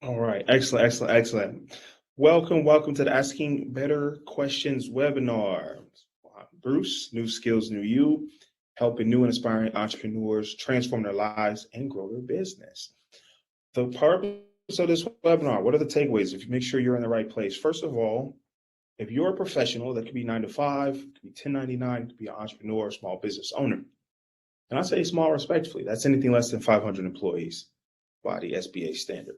All right, excellent, excellent, excellent. Welcome to the Asking Better Questions webinar. I'm Bruce, New Skills, New You, helping new and aspiring entrepreneurs transform their lives and grow their business. The purpose of this webinar, what are the takeaways? If you make sure you're in the right place, first of all, if you're a professional, that could be 9 to 5, could be 1099, could be an entrepreneur, small business owner. And I say small respectfully, that's anything less than 500 employees by the SBA standard.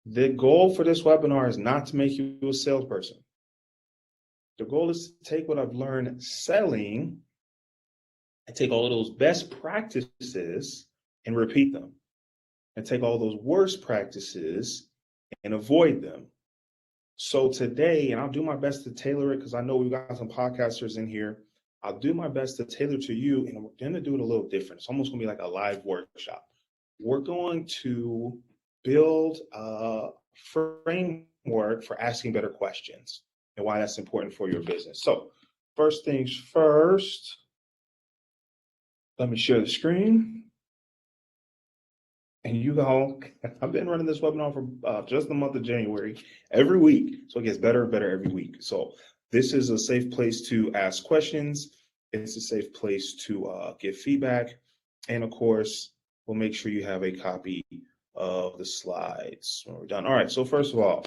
The goal for this webinar is not to make you a salesperson. The goal is to take what I've learned selling and take all of those best practices and repeat them, and take all those worst practices and avoid them. So today, and I'll do my best to tailor it because I know we've got some podcasters in here. I'll do my best to tailor to you, and we're going to do it a little different. It's almost going to be like a live workshop. We're going to build a framework for asking better questions and why that's important for your business. So first things first, let me share the screen. And you all, I've been running this webinar for just the month of January, every week. So it gets better and better every week. So this is a safe place to ask questions. It's a safe place to give feedback. And of course, we'll make sure you have a copy of the slides when we're done. All right, so first of all,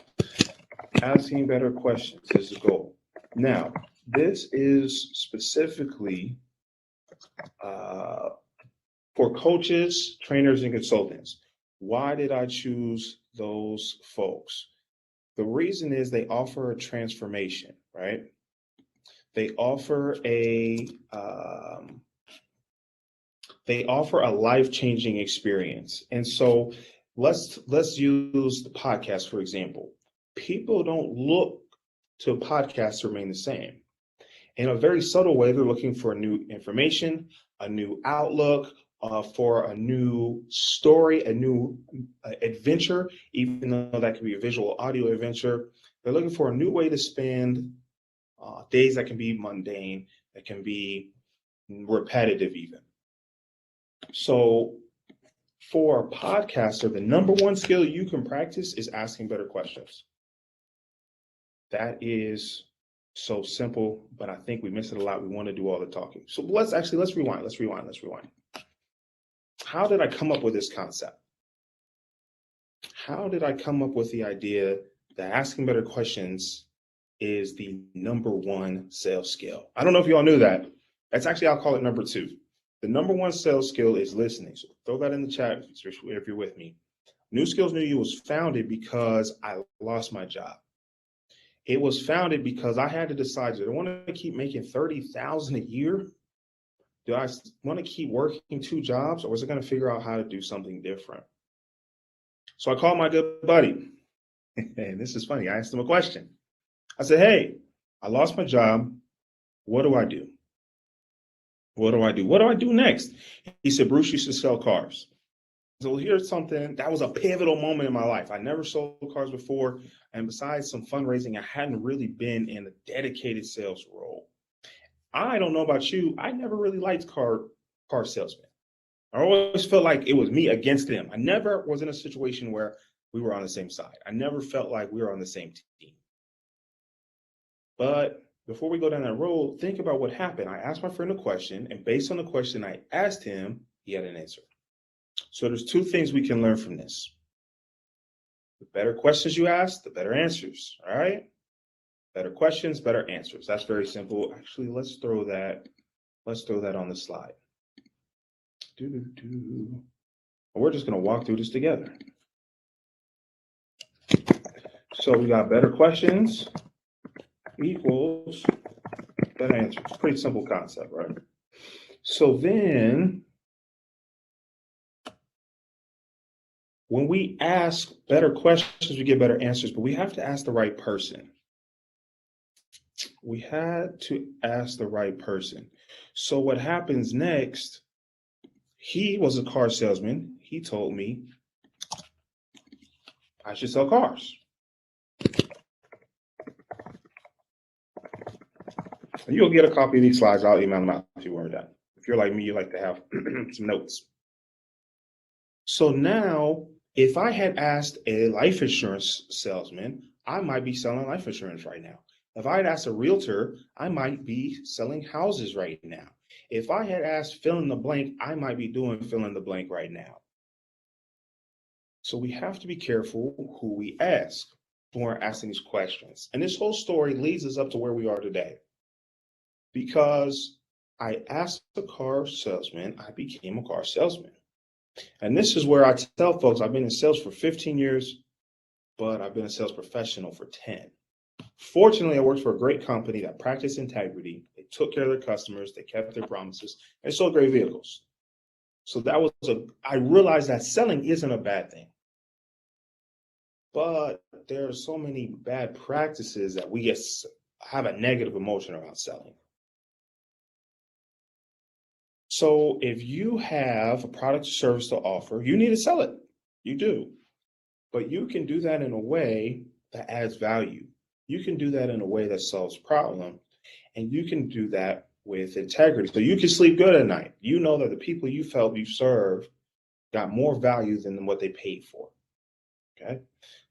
asking better questions is the goal. Now, this is specifically for coaches, trainers, and consultants. Why did I choose those folks? The reason is they offer a transformation, right? They offer a life-changing experience. And so let's use the podcast, for example. People don't look to a podcast to remain the same. In a very subtle way, they're looking for new information, a new outlook, for a new story, a new adventure, even though that could be a visual audio adventure. They're looking for a new way to spend days that can be mundane, that can be repetitive even. So for a podcaster, the number one skill you can practice is asking better questions. That is so simple, but I think we miss it a lot. We want to do all the talking. So let's rewind. How did I come up with this concept? How did I come up with the idea that asking better questions is the number one sales skill? I don't know if you all knew that. That's actually, I'll call it number two. The number one sales skill is listening. So throw that in the chat if you're with me. New Skills New You was founded because I lost my job. It was founded because I had to decide, do I want to keep making $30,000 a year? Do I want to keep working two jobs, or was I going to figure out how to do something different? So I called my good buddy. And this is funny. I asked him a question. I said, hey, I lost my job. What do I do? What do I do? What do I do next? He said, Bruce, you should sell cars. So here's something that was a pivotal moment in my life. I never sold cars before. And besides some fundraising, I hadn't really been in a dedicated sales role. I don't know about you. I never really liked car salesmen. I always felt like it was me against them. I never was in a situation where we were on the same side. I never felt like we were on the same team. But before we go down that road, think about what happened. I asked my friend a question, and based on the question I asked him, he had an answer. So there's two things we can learn from this. The better questions you ask, the better answers, all right? Better questions, better answers. That's very simple. Actually, let's throw that on the slide. We're just going to walk through this together. So we got better questions equals better answers. Pretty simple concept, right? So then when we ask better questions, we get better answers, but we have to ask the right person. We had to ask the right person. So what happens next, he was a car salesman. He told me I should sell cars. You'll get a copy of these slides. I'll email them out if you weren't done. If you're like me, you like to have some notes. So now If I had asked a life insurance salesman, I might be selling life insurance right now. If I had asked a realtor, I might be selling houses right now. If I had asked fill in the blank, I might be doing fill in the blank right now. So we have to be careful who we ask when we're asking these questions. And this whole story leads us up to where we are today. Because I asked a car salesman, I became a car salesman. And this is where I tell folks I've been in sales for 15 years, but I've been a sales professional for 10. Fortunately, I worked for a great company that practiced integrity. They took care of their customers, they kept their promises, and sold great vehicles. So I realized that selling isn't a bad thing. But there are so many bad practices that we have a negative emotion around selling. So if you have a product or service to offer, you need to sell it. You do. But you can do that in a way that adds value. You can do that in a way that solves problems. And you can do that with integrity. So you can sleep good at night. You know that the people you felt you serve got more value than what they paid for. Okay.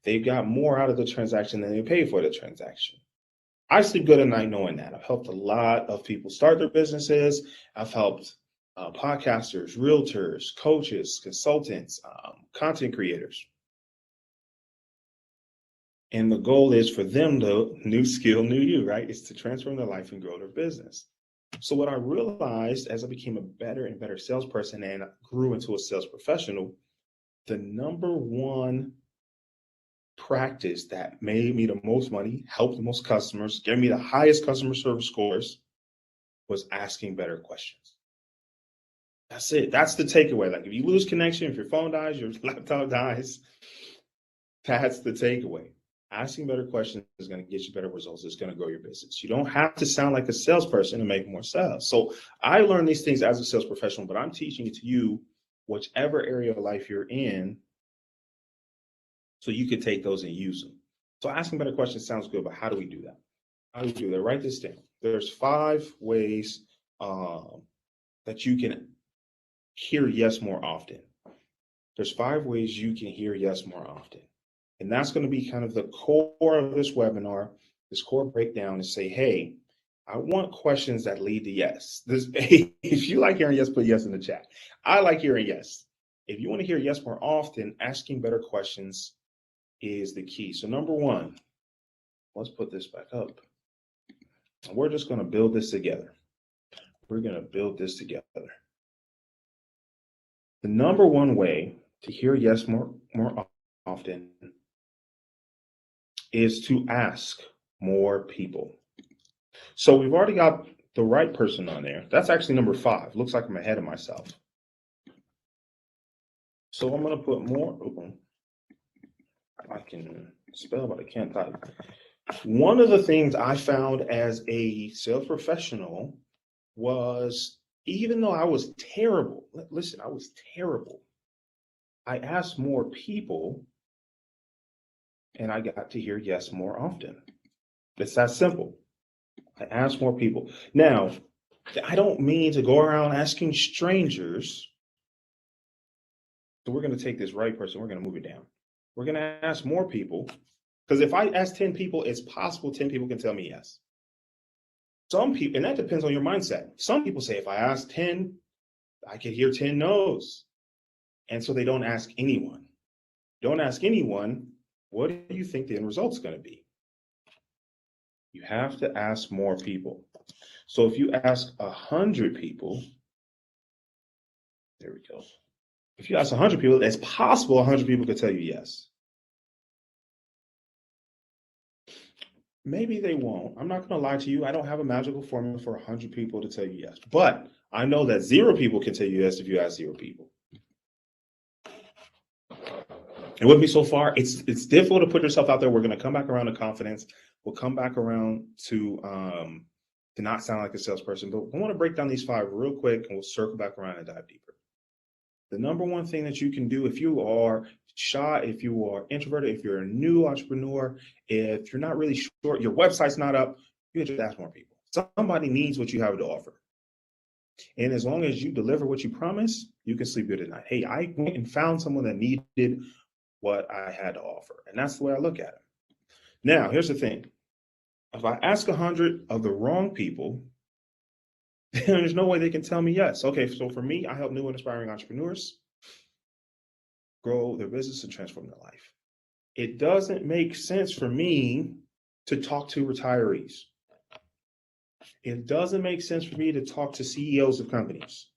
They got more out of the transaction than they paid for the transaction. I sleep good at night knowing that. I've helped a lot of people start their businesses. I've helped podcasters, realtors, coaches, consultants, content creators. And the goal is for them to new skill, new you, right? Is to transform their life and grow their business. So what I realized as I became a better and better salesperson and grew into a sales professional, the number one practice that made me the most money, helped the most customers, gave me the highest customer service scores was asking better questions. That's it. That's the takeaway. Like if you lose connection, if your phone dies, your laptop dies, that's the takeaway. Asking better questions is going to get you better results. It's going to grow your business. You don't have to sound like a salesperson to make more sales. So I learned these things as a sales professional, but I'm teaching it to you, whichever area of life you're in, so you could take those and use them. So asking better questions sounds good, but how do we do that? How do we do that? Write this down. There's 5 ways that you can hear yes more often. There's 5 ways you can hear yes more often. And that's going to be kind of the core of this webinar, this core breakdown, and say, hey, I want questions that lead to yes. If you like hearing yes, put yes in the chat. I like hearing yes. If you want to hear yes more often, asking better questions is the key. So number 1, let's put this back up. We're just going to build this together. We're going to build this together. The number 1 way to hear yes more often is to ask more people. So we've already got the right person on there. That's actually number 5. Looks like I'm ahead of myself. So I'm going to put more. I can spell, but I can't type. One of the things I found as a sales professional was, even though I was terrible, listen, I was terrible. I asked more people and I got to hear yes more often. It's that simple. I asked more people. Now, I don't mean to go around asking strangers. So we're going to take this right person. We're going to move it down. We're going to ask more people. Because if I ask 10 people, it's possible 10 people can tell me yes. Some people, and that depends on your mindset. Some people say, if I ask 10, I could hear 10 no's. And so they don't ask anyone. Don't ask anyone. What do you think the end result's going to be? You have to ask more people. So if you ask 100 people, there we go. If you ask 100 people, it's possible 100 people could tell you yes. Maybe they won't. I'm not going to lie to you. I don't have a magical formula for 100 people to tell you yes. But I know that 0 people can tell you yes if you ask 0 people. And with me so far, it's difficult to put yourself out there. We're going to come back around to confidence. We'll come back around to not sound like a salesperson. But I want to break down these 5 real quick, and we'll circle back around and dive deeper. The number 1 thing that you can do if you are shy, if you are introverted, if you're a new entrepreneur, if you're not really sure, your website's not up, you can just ask more people. Somebody needs what you have to offer. And as long as you deliver what you promise, you can sleep good at night. Hey, I went and found someone that needed what I had to offer. And that's the way I look at it. Now, here's the thing. If I ask 100 of the wrong people, then there's no way they can tell me yes. Okay, so for me, I help new and aspiring entrepreneurs grow their business and transform their life. It doesn't make sense for me to talk to retirees. It doesn't make sense for me to talk to CEOs of companies.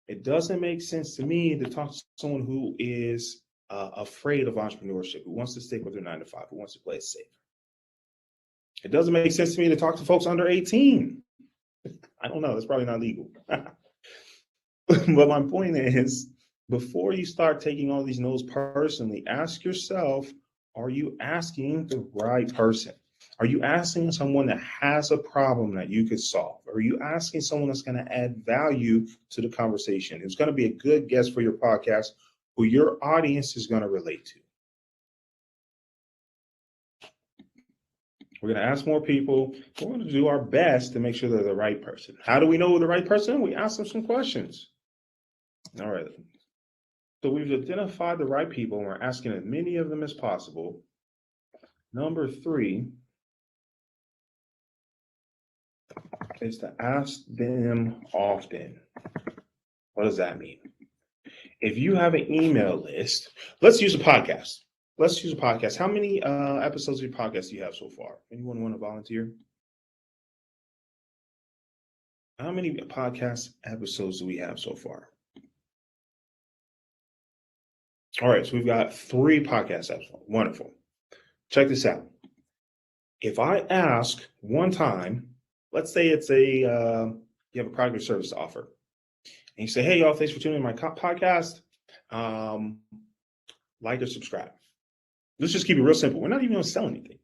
It doesn't make sense to me to talk to someone who is afraid of entrepreneurship, who wants to stick with their 9 to 5, who wants to play it safe. It doesn't make sense to me to talk to folks under 18. I don't know. That's probably not legal. But my point is, before you start taking all these no's personally, ask yourself, are you asking the right person? Are you asking someone that has a problem that you could solve? Are you asking someone that's going to add value to the conversation? It's going to be a good guest for your podcast who your audience is going to relate to. We're going to ask more people. We're going to do our best to make sure they're the right person. How do we know the right person? We ask them some questions. All right. So we've identified the right people, and we're asking as many of them as possible. Number 3 is to ask them often. What does that mean? If you have an email list, let's use a podcast. Let's use a podcast. How many episodes of your podcast do you have so far? Anyone want to volunteer? How many podcast episodes do we have so far? All right, so we've got 3 podcast episodes. Wonderful. Check this out. If I ask one time, let's say it's you have a product or service to offer, and you say, "Hey, y'all, thanks for tuning in my podcast. Like or subscribe." Let's just keep it real simple. We're not even going to sell anything.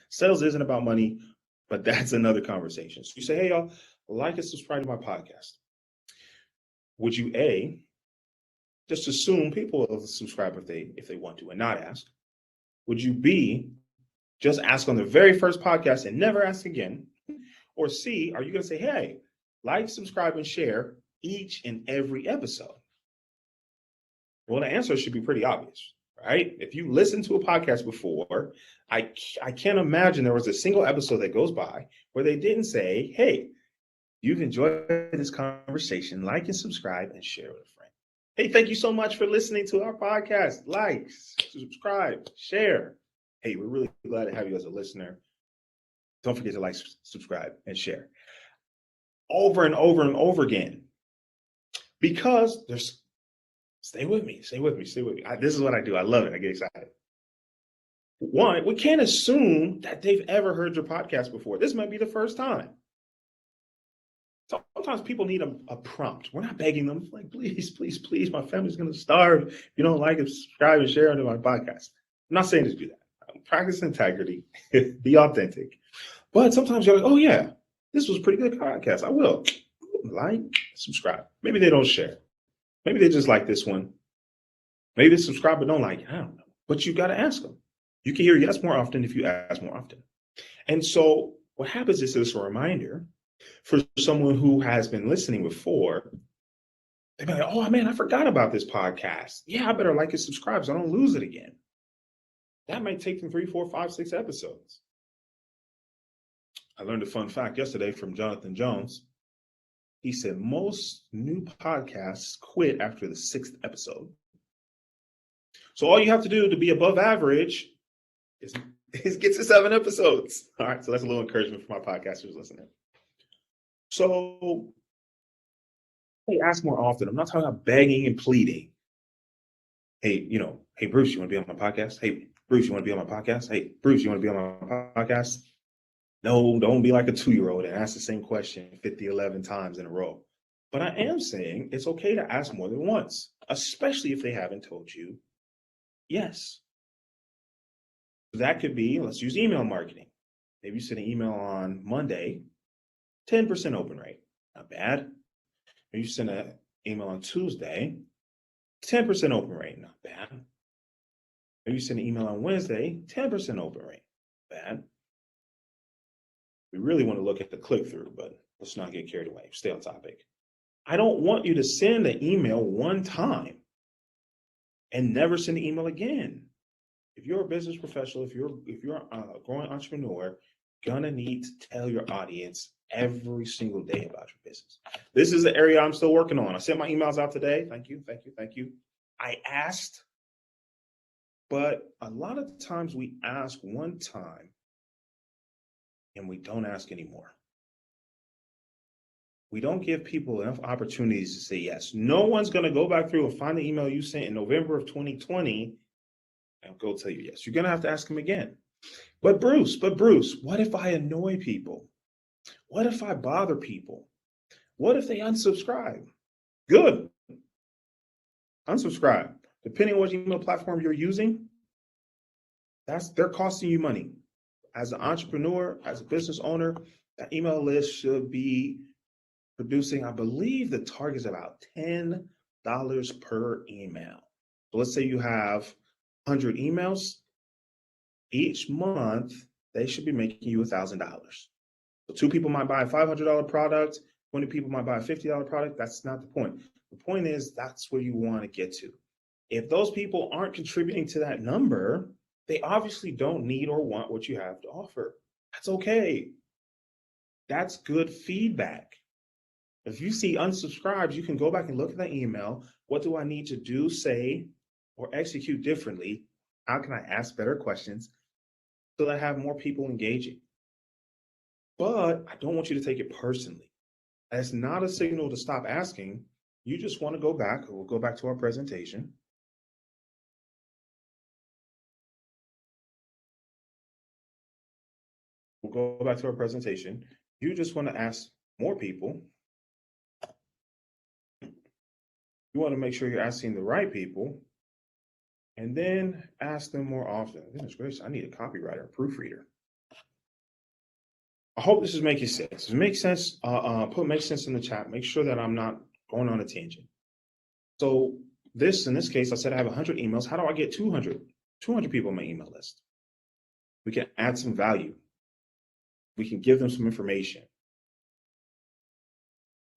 Sales isn't about money, but that's another conversation. So you say, "Hey, y'all, like and subscribe to my podcast." Would you A, just assume people will subscribe if they want to and not ask? Would you B, just ask on the very first podcast and never ask again? Or C, are you going to say, "Hey, like, subscribe, and share each and every episode"? Well, the answer should be pretty obvious, right? If you listened to a podcast before, I can't imagine there was a single episode that goes by where they didn't say, "Hey, you've enjoyed this conversation, like and subscribe and share with a friend. Hey, thank you so much for listening to our podcast. Like, subscribe, share. Hey, we're really glad to have you as a listener. Don't forget to like, subscribe, and share." Over and over and over again. Because there's, stay with me. This is what I do. I love it. I get excited. One, we can't assume that they've ever heard your podcast before. This might be the first time. Sometimes people need a prompt. We're not begging them, like, "Please, please, please, my family's going to starve if you don't like and subscribe and share to my podcast." I'm not saying to do that. Practice integrity, be authentic. But sometimes you're like, "Oh yeah, this was a pretty good podcast. I will like, subscribe." Maybe they don't share. Maybe they just like this one. Maybe they subscribe but don't like it. I don't know. But you got to ask them. You can hear yes more often if you ask more often. And so what happens is this a reminder for someone who has been listening before. They'd be like, "Oh man, I forgot about this podcast. Yeah, I better like and subscribe so I don't lose it again." That might take them 3, 4, 5, 6 episodes. I learned a fun fact yesterday from Jonathan Jones. He said most new podcasts quit after the 6th episode. So all you have to do to be above average is get to 7 episodes. All right, so that's a little encouragement for my podcasters listening. So hey, ask more often. I'm not talking about begging and pleading. Hey, hey, Bruce, you want to be on my podcast? Hey, Bruce, you want to be on my podcast? Hey, Bruce, you want to be on my podcast? No, don't be like a 2-year-old and ask the same question 50, 11 times in a row. But I am saying it's okay to ask more than once, especially if they haven't told you yes. That could be, let's use email marketing. Maybe you send an email on Monday, 10% open rate. Not bad. Maybe you send an email on Tuesday, 10% open rate. Not bad. Maybe you send an email on Wednesday, 10% open rate. Bad. We really want to look at the click-through, but let's not get carried away. Stay on topic. I don't want you to send an email one time and never send an email again. If you're a business professional, if you're a growing entrepreneur, gonna need to tell your audience every single day about your business. This is the area I'm still working on. I sent my emails out today. Thank you, thank you, thank you. I asked, but a lot of times we ask one time and we don't ask anymore. We don't give people enough opportunities to say yes. No one's going to go back through and find the email you sent in November of 2020 and go tell you yes. You're going to have to ask them again. But Bruce, what if I annoy people? What if I bother people? What if they unsubscribe? Good. Unsubscribe. Depending on what email platform you're using, they're costing you money. As an entrepreneur, as a business owner, that email list should be producing, I believe the target is about $10 per email. So let's say you have 100 emails. Each month, they should be making you $1,000. So 2 people might buy a $500 product, 20 people might buy a $50 product. That's not the point. The point is that's where you want to get to. If those people aren't contributing to that number, they obviously don't need or want what you have to offer. That's okay. That's good feedback. If you see unsubscribes, you can go back and look at that email. What do I need to do, say, or execute differently? How can I ask better questions so that I have more people engaging? But I don't want you to take it personally. That's not a signal to stop asking. You just want to go back. We'll go back to our presentation. We'll go back to our presentation. You just want to ask more people. You want to make sure you're asking the right people, and then ask them more often. Goodness gracious, I need a copywriter, a proofreader. I hope this is making sense. If it makes sense, put "makes sense" in the chat. Make sure that I'm not going on a tangent. So in this case, I said I have 100 emails. How do I get 200 people on my email list? We can add some value. We can give them some information.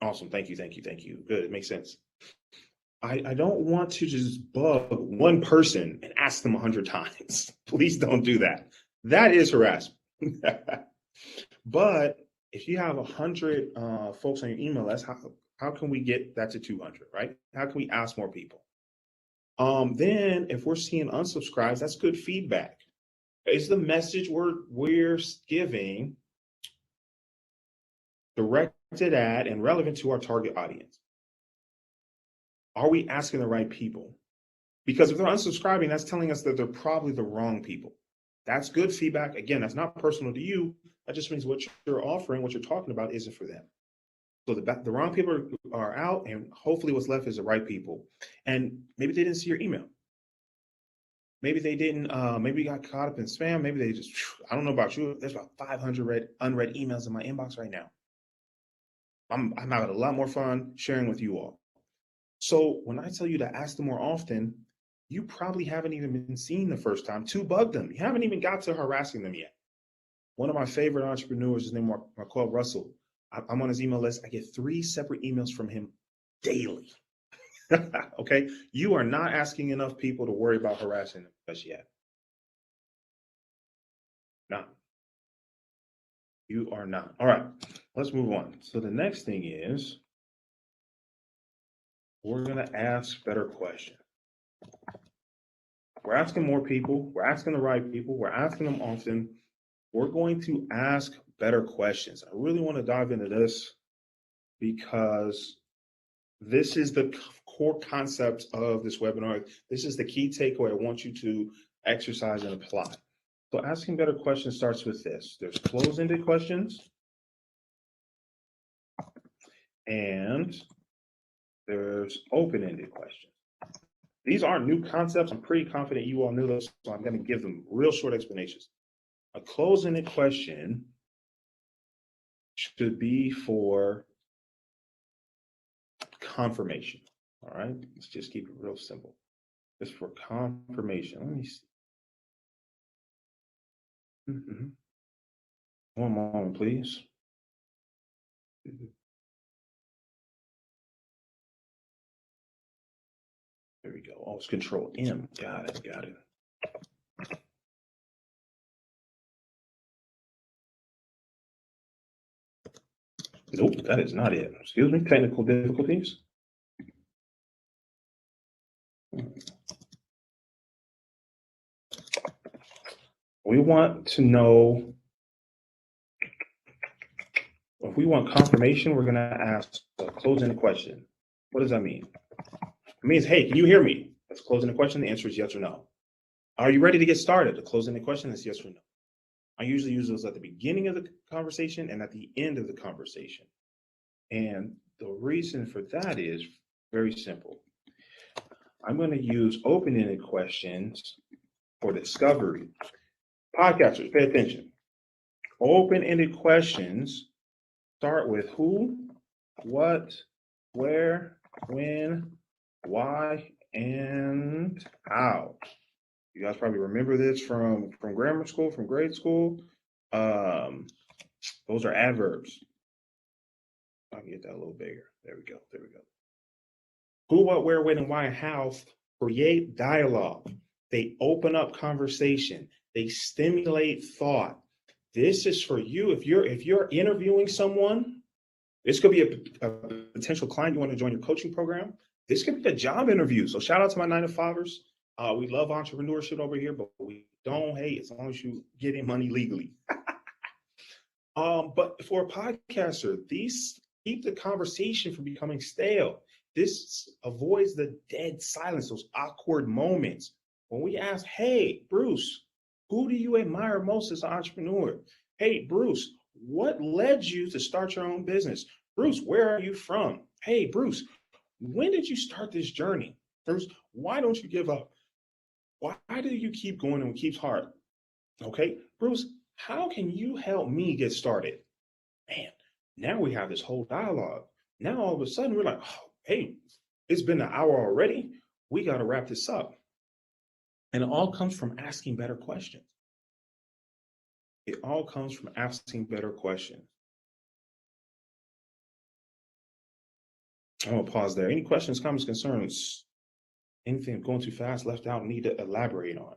Awesome. Thank you. Good. It makes sense. I don't want to just bug one person and ask them 100 times. Please don't do that. That is harassment. But if you have 100 folks on your email list, how can we get that to 200, right? How can we ask more people? Then if we're seeing unsubscribes, that's good feedback. Is the message we're giving directed at and relevant to our target audience? Are we asking the right people? Because if they're unsubscribing, that's telling us that they're probably the wrong people. That's good feedback. Again, that's not personal to you. That just means what you're offering, what you're talking about isn't for them. So the wrong people are out, and hopefully what's left is the right people. And maybe they didn't see your email. Maybe they didn't, maybe got caught up in spam. Maybe they just, I don't know about you. There's about 500 unread emails in my inbox right now. I'm having a lot more fun sharing with you all. So when I tell you to ask them more often, you probably haven't even been seen the first time to bug them. You haven't even got to harassing them yet. One of my favorite entrepreneurs is named Marquel Russell. I'm on his email list. I get 3 separate emails from him daily. Okay, you are not asking enough people to worry about harassing them just yet. No, you are not. All right, let's move on. So the next thing is we're going to ask better questions. We're asking more people. We're asking the right people. We're asking them often. We're going to ask better questions. I really want to dive into this because this is the core concept of this webinar. This is the key takeaway I want you to exercise and apply. So asking better questions starts with this. There's closed-ended questions and there's open-ended questions. These aren't new concepts. I'm pretty confident you all knew those, so I'm going to give them real short explanations. A closed-ended question should be for confirmation. All right, let's just keep it real simple. Just for confirmation. Let me see. One moment, please. There we we go. Oh, it's Control M. Got it. Got it. Nope, that is not it. Excuse me. Technical difficulties. We want to know, if we want confirmation, we're going to ask a closing question. What does that mean? It means, hey, can you hear me? That's closing the question. The answer is yes or no. Are you ready to get started? The closing the question is yes or no. I usually use those at the beginning of the conversation and at the end of the conversation. And the reason for that is very simple. I'm going to use open-ended questions for discovery. Podcasters, pay attention. Open-ended questions start with who, what, where, when, why, and how. You guys probably remember this from grammar school, from grade school. Those are adverbs. I can get that a little bigger. There we go. There we go. Who, what, where, when, and why, and how create dialogue. They open up conversation. They stimulate thought. This is for you. If you're interviewing someone, this could be a potential client you want to join your coaching program. This could be a job interview. So shout out to my 9-to-5ers. We love entrepreneurship over here, but we don't hate as long as you getting money legally. But for a podcaster, these keep the conversation from becoming stale. This avoids the dead silence, those awkward moments. When we ask, hey, Bruce, who do you admire most as an entrepreneur? Hey, Bruce, what led you to start your own business? Bruce, where are you from? Hey, Bruce, when did you start this journey? Bruce, why don't you give up? Why do you keep going and it keeps hard? Okay, Bruce, how can you help me get started? Man, now we have this whole dialogue. Now all of a sudden we're like, oh, hey, it's been an hour already. We got to wrap this up. And it all comes from asking better questions. It all comes from asking better questions. I'm going to pause there. Any questions, comments, concerns? Anything going too fast, left out, need to elaborate on?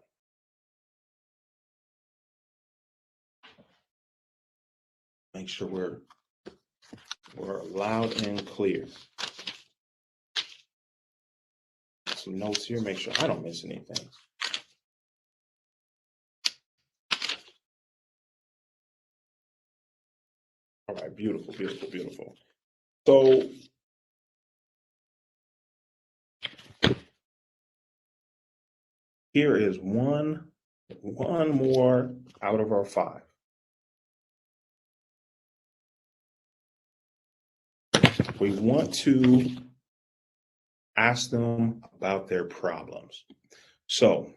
Make sure we're loud and clear. Some notes here, make sure I don't miss anything. All right, beautiful, beautiful, beautiful. So here is one more out of our 5. We want to ask them about their problems. So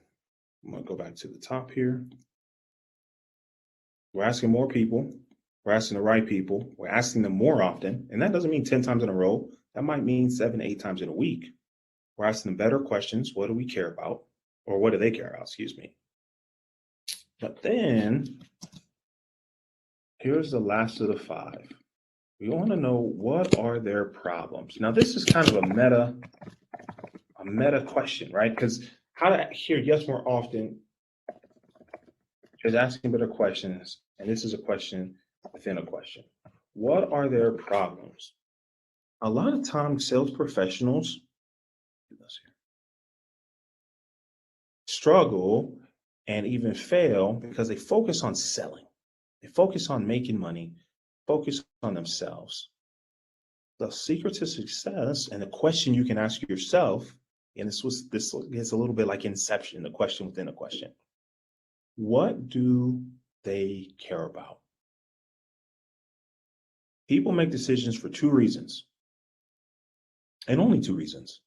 I'm going to go back to the top here. We're asking more people. We're asking the right people. We're asking them more often. And that doesn't mean 10 times in a row. That might mean 7, 8 times in a week. We're asking them better questions. What do we care about? Or what do they care about? Excuse me. But then here's the last of the 5. We want to know, what are their problems? Now, this is kind of a meta question, right? Because how to hear yes more often is asking better questions. And this is a question within a question. What are their problems? A lot of times, sales professionals struggle and even fail because they focus on selling. They focus on making money, focus on themselves. The secret to success, and the question you can ask yourself, and this gets a little bit like Inception, the question within a question. What do they care about? People make decisions for 2 reasons, and only 2 reasons.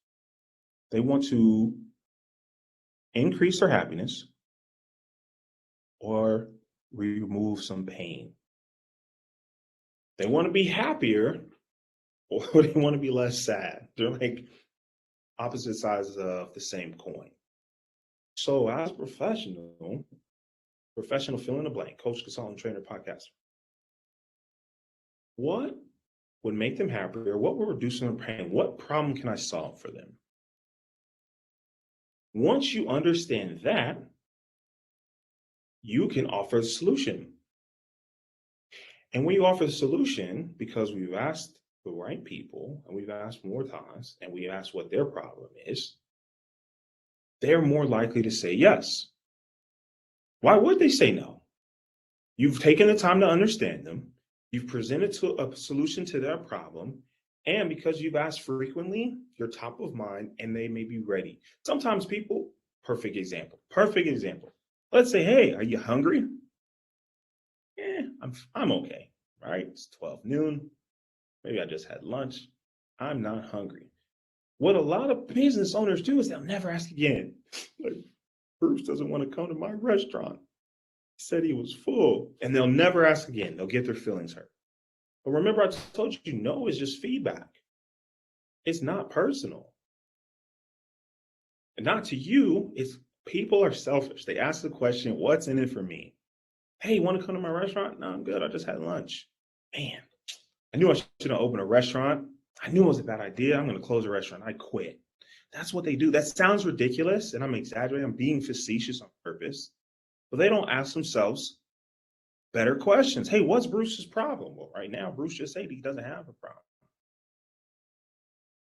They want to increase their happiness or remove some pain. They want to be happier or they want to be less sad. They're like opposite sides of the same coin. So as professional fill in the blank, coach, consultant, trainer, podcaster, what would make them happier? What would reduce their pain? What problem can I solve for them? Once you understand that, you can offer a solution. And when you offer the solution, because we've asked the right people and we've asked more times and we asked what their problem is, they're more likely to say yes. Why would they say no? You've taken the time to understand them. You've presented to a solution to their problem. And because you've asked frequently, you're top of mind and they may be ready. Sometimes people, perfect example. Let's say, hey, are you hungry? Yeah, I'm okay, right? It's 12 noon. Maybe I just had lunch. I'm not hungry. What a lot of business owners do is they'll never ask again. Like, Bruce doesn't want to come to my restaurant. He said he was full. And they'll never ask again. They'll get their feelings hurt. But remember, I told you, no is just feedback. It's not personal. And not to you, it's people are selfish. They ask the question, what's in it for me? Hey, you want to come to my restaurant? No, I'm good. I just had lunch. Man, I knew I shouldn't open a restaurant. I knew it was a bad idea. I'm going to close a restaurant. I quit. That's what they do. That sounds ridiculous, and I'm exaggerating. I'm being facetious on purpose. But they don't ask themselves better questions. Hey, what's Bruce's problem? Well, right now, Bruce just said he doesn't have a problem.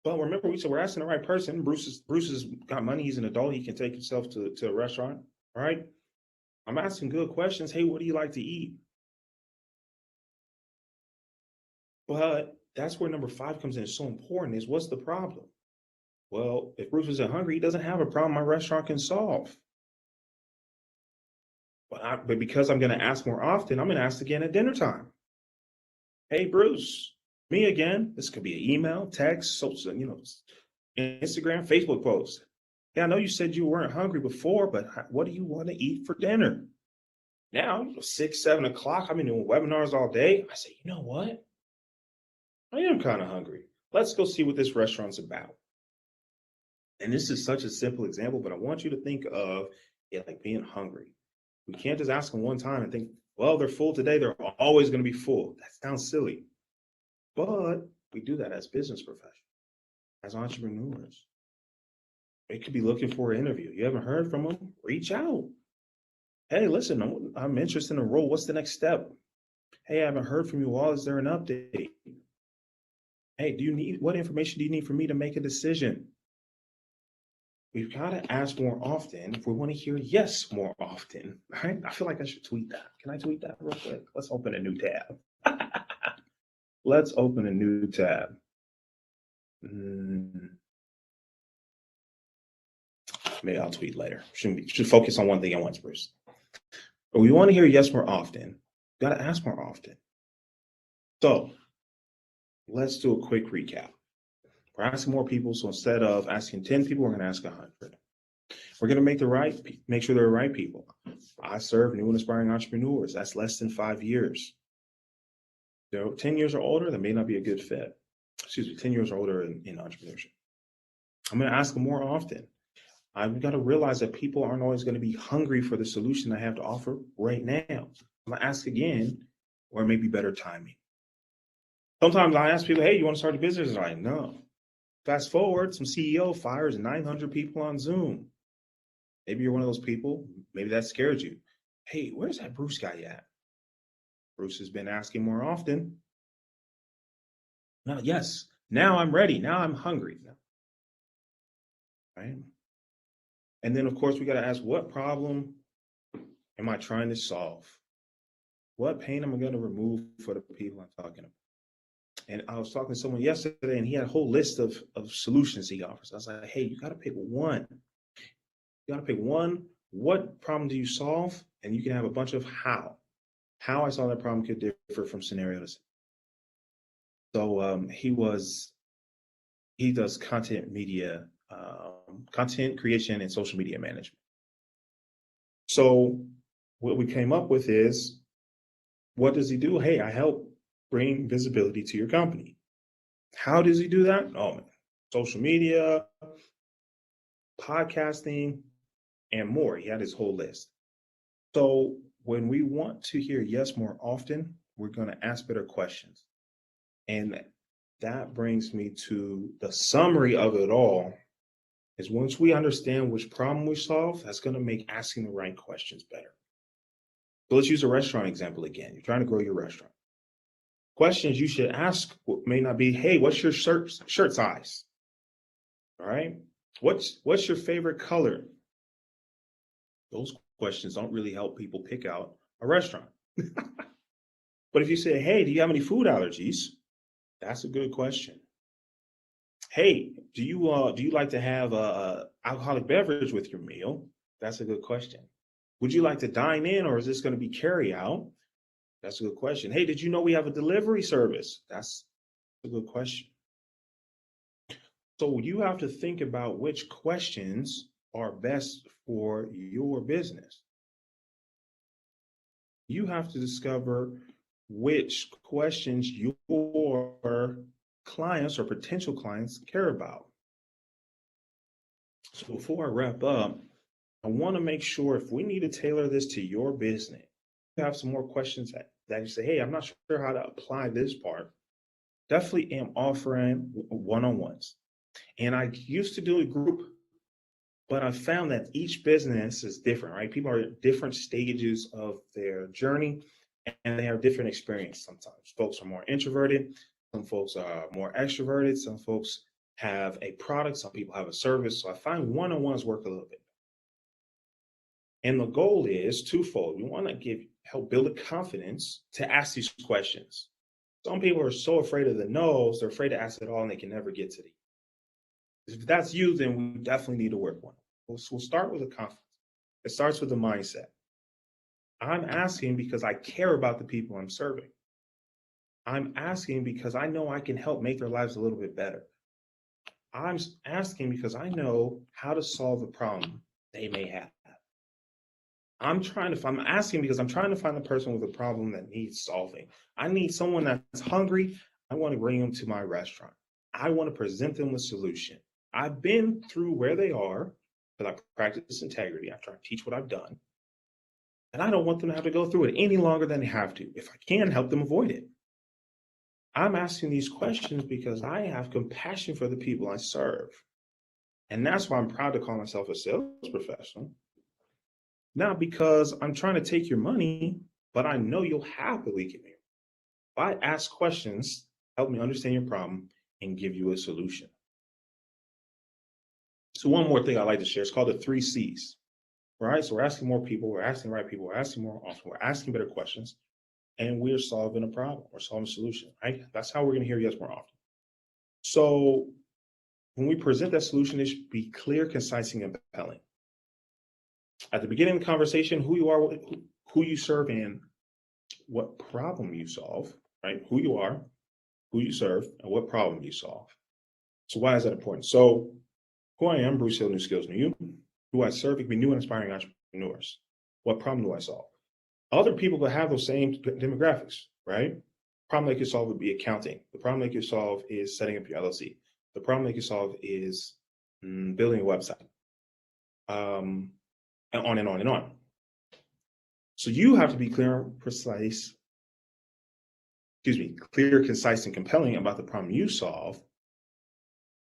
But remember, we said we're asking the right person. Bruce has got money. He's an adult. He can take himself to a restaurant. All right. I'm asking good questions. Hey, what do you like to eat? But that's where number 5 comes in. It's so important is what's the problem? Well, if Bruce isn't hungry, he doesn't have a problem my restaurant can solve. But because I'm going to ask more often, I'm going to ask again at dinner time. Hey, Bruce, me again. This could be an email, text, social, Instagram, Facebook post. Yeah, I know you said you weren't hungry before, but what do you want to eat for dinner? Now, 6, 7 o'clock, I've been doing webinars all day. I say, you know what? I am kind of hungry. Let's go see what this restaurant's about. And this is such a simple example, but I want you to think of it like being hungry. We can't just ask them one time and think, well, they're full today. They're always going to be full. That sounds silly. But we do that as business professionals, as entrepreneurs. They could be looking for an interview. You haven't heard from them? Reach out. Hey, listen, I'm interested in a role. What's the next step? Hey, I haven't heard from you all. Is there an update? Hey, what information do you need from me to make a decision? We've got to ask more often if we want to hear yes more often, right? I feel like I should tweet that. Can I tweet that real quick? Let's open a new tab. Let's open a new tab. Maybe I'll tweet later. Should focus on one thing at once, Bruce. But we want to hear yes more often. Got to ask more often. So let's do a quick recap. We're asking more people. So instead of asking 10 people, we're going to ask 100. We're going to make sure they're the right people. I serve new and aspiring entrepreneurs. That's less than 5 years. They're 10 years or older, that may not be a good fit. 10 years or older in entrepreneurship. I'm going to ask them more often. I've got to realize that people aren't always going to be hungry for the solution I have to offer right now. I'm going to ask again, or maybe better timing. Sometimes I ask people, hey, you want to start a business? They're like, no. Fast forward, some CEO fires 900 people on Zoom. Maybe you're one of those people. Maybe that scared you. Hey, where's that Bruce guy at? Bruce has been asking more often. Now I'm ready. Now I'm hungry. Right? And then, of course, we got to ask, what problem am I trying to solve? What pain am I going to remove for the people I'm talking about? And I was talking to someone yesterday, and he had a whole list of solutions he offers. I was like, hey, you got to pick one. You got to pick one. What problem do you solve? And you can have a bunch of how. How I solve that problem could differ from scenario to scenario. So he does content creation and social media management. So what we came up with is, what does he do? Hey, I help bring visibility to your company. How does he do that? Oh, man. Social media, podcasting, and more. He had his whole list. So when we want to hear yes more often, we're going to ask better questions. And that brings me to the summary of it all. is once we understand which problem we solve, that's going to make asking the right questions better. So let's use a restaurant example again. You're trying to grow your restaurant. Questions you should ask may not be, hey, what's your shirt size? All right. What's your favorite color? Those questions don't really help people pick out a restaurant. But if you say, hey, do you have any food allergies? That's a good question. Hey, do you like to have a alcoholic beverage with your meal? That's a good question. Would you like to dine in, or is this going to be carry out? That's a good question. Hey, did you know we have a delivery service? That's a good question. So you have to think about which questions are best for your business. You have to discover which questions your clients or potential clients care about. So before I wrap up, I want to make sure if we need to tailor this to your business, you have some more questions that you say, hey, I'm not sure how to apply this part. Definitely am offering one-on-ones. And I used to do a group, but I found that each business is different, right? People are at different stages of their journey and they have different experience sometimes. Folks are more introverted, some folks are more extroverted, some folks have a product, some people have a service. So I find one-on-ones work a little bit. And the goal is twofold. We want to help build a confidence to ask these questions. Some people are so afraid of the no's, they're afraid to ask it all and they can never get to the. If that's you, then we definitely need to work on it. We'll start with a confidence. It starts with the mindset. I'm asking because I care about the people I'm serving. I'm asking because I know I can help make their lives a little bit better. I'm asking because I know how to solve a problem they may have. I'm asking because I'm trying to find the person with a problem that needs solving. I need someone that's hungry. I want to bring them to my restaurant. I want to present them with a solution. I've been through where they are because I practice integrity. I try to teach what I've done. And I don't want them to have to go through it any longer than they have to. If I can help them avoid it. I'm asking these questions because I have compassion for the people I serve. And that's why I'm proud to call myself a sales professional. Not because I'm trying to take your money, but I know you'll happily give me. If I ask questions, help me understand your problem and give you a solution. So one more thing I'd like to share is called the 3 C's. Right? So we're asking more people, we're asking the right people, we're asking more often, we're asking better questions, and we're solving a problem, we're solving a solution, right? That's how we're going to hear yes more often. So when we present that solution, it should be clear, concise, and compelling. At the beginning of the conversation, who you are, who you serve, and what problem you solve, right? Who you are, who you serve, and what problem you solve. So why is that important? So who I am, Bruce Hill, New Skills, New You. Who I serve, it can be new and inspiring entrepreneurs. What problem do I solve? Other people could have those same demographics, right? The problem they could solve would be accounting. The problem they could solve is setting up your LLC. The problem they could solve is building a website. And on and on and on. So you have to be clear, concise, and compelling about the problem you solve,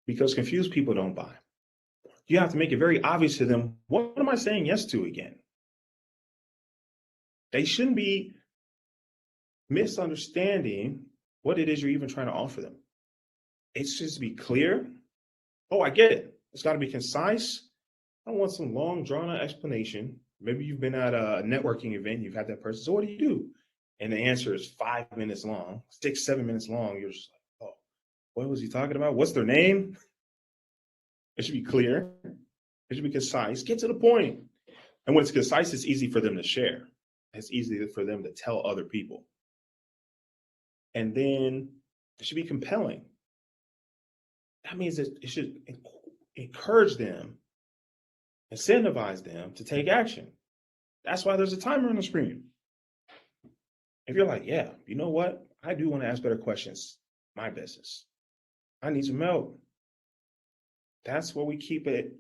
because confused people don't buy. You have to make it very obvious to them, what am I saying yes to again? They shouldn't be misunderstanding what it is you're even trying to offer them. It's just to be clear. Oh, I get it. It's got to be concise. I don't want some long, drawn-out explanation. Maybe you've been at a networking event, you've had that person, so what do you do? And the answer is 5 minutes long, 6, 7 minutes long. You're just like, oh, what was he talking about? What's their name? It should be clear. It should be concise. Get to the point. And when it's concise, it's easy for them to share. It's easy for them to tell other people. And then it should be compelling. That means it should encourage them, incentivize them to take action. That's why there's a timer on the screen. If you're like, yeah, you know what? I do want to ask better questions. My business. I need some help. That's where we keep it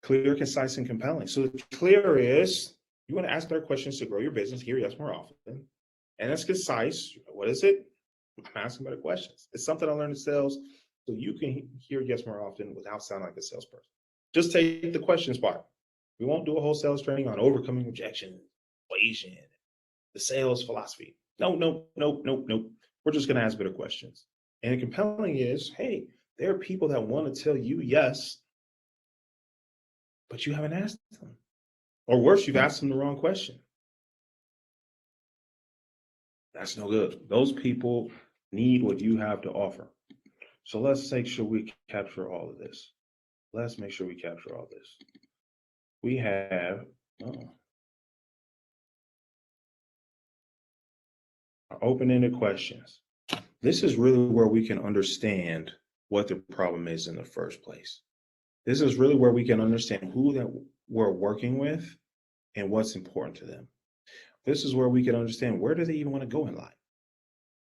clear, concise, and compelling. So the clear is you want to ask better questions to grow your business, hear yes more often. And that's concise. What is it? I'm asking better questions. It's something I learned in sales. so you can hear yes more often without sounding like a salesperson. Just take the questions part. We won't do a whole sales training on overcoming rejection, persuasion, the sales philosophy. No, no, no, no, no. We're just going to ask better questions. And compelling is, hey, there are people that want to tell you yes, but you haven't asked them. Or worse, you've asked them the wrong question. That's no good. Those people need what you have to offer. So let's make sure we capture all of this. Let's make sure we capture all this. We have open-ended questions. This is really where we can understand what the problem is in the first place. This is really where we can understand who that we're working with and what's important to them. This is where we can understand where do they even want to go in life.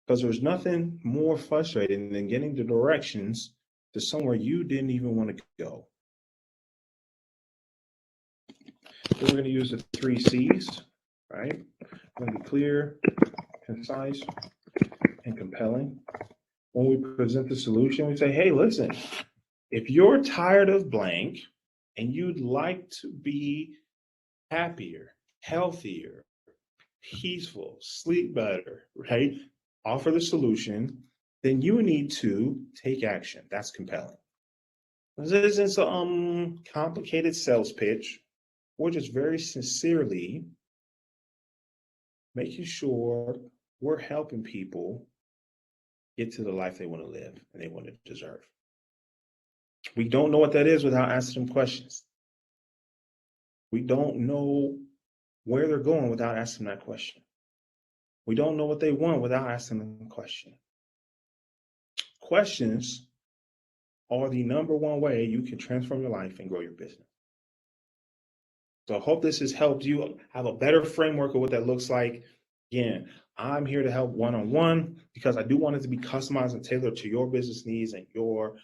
Because there's nothing more frustrating than getting the directions to somewhere you didn't even want to go. So we're going to use the 3 C's, right? We're going to be clear, concise, and compelling. When we present the solution, we say, hey, listen, if you're tired of blank and you'd like to be happier, healthier, peaceful, sleep better, right? Offer the solution, then you need to take action. That's compelling. This isn't some complicated sales pitch. We're just very sincerely making sure we're helping people get to the life they want to live and they want to deserve. We don't know what that is without asking them questions. We don't know where they're going without asking that question. We don't know what they want without asking them a question. Questions are the number one way you can transform your life and grow your business. So I hope this has helped you have a better framework of what that looks like. Again, I'm here to help one-on-one because I do want it to be customized and tailored to your business needs and your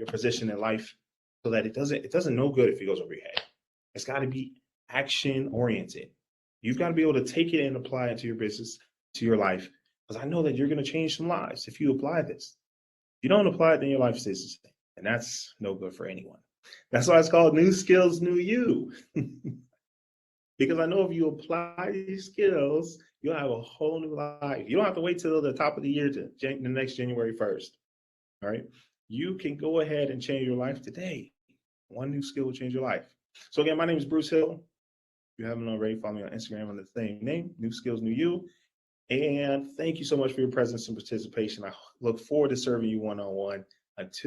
position in life, so that it doesn't no good if it goes over your head. It's got to be action oriented. You've got to be able to take it and apply it to your business, to your life, because I know that you're going to change some lives if you apply this. If you don't apply it, then your life stays the same, and that's no good for anyone. That's why it's called New Skills, New You. Because I know if you apply these skills, you'll have a whole new life. You don't have to wait till the top of the year to the next January 1st. All right. You can go ahead and change your life today. One new skill will change your life. So again, my name is Bruce Hill. If you haven't already, follow me on Instagram on the same name, New Skills, New You. And thank you so much for your presence and participation. I look forward to serving you one-on-one. Until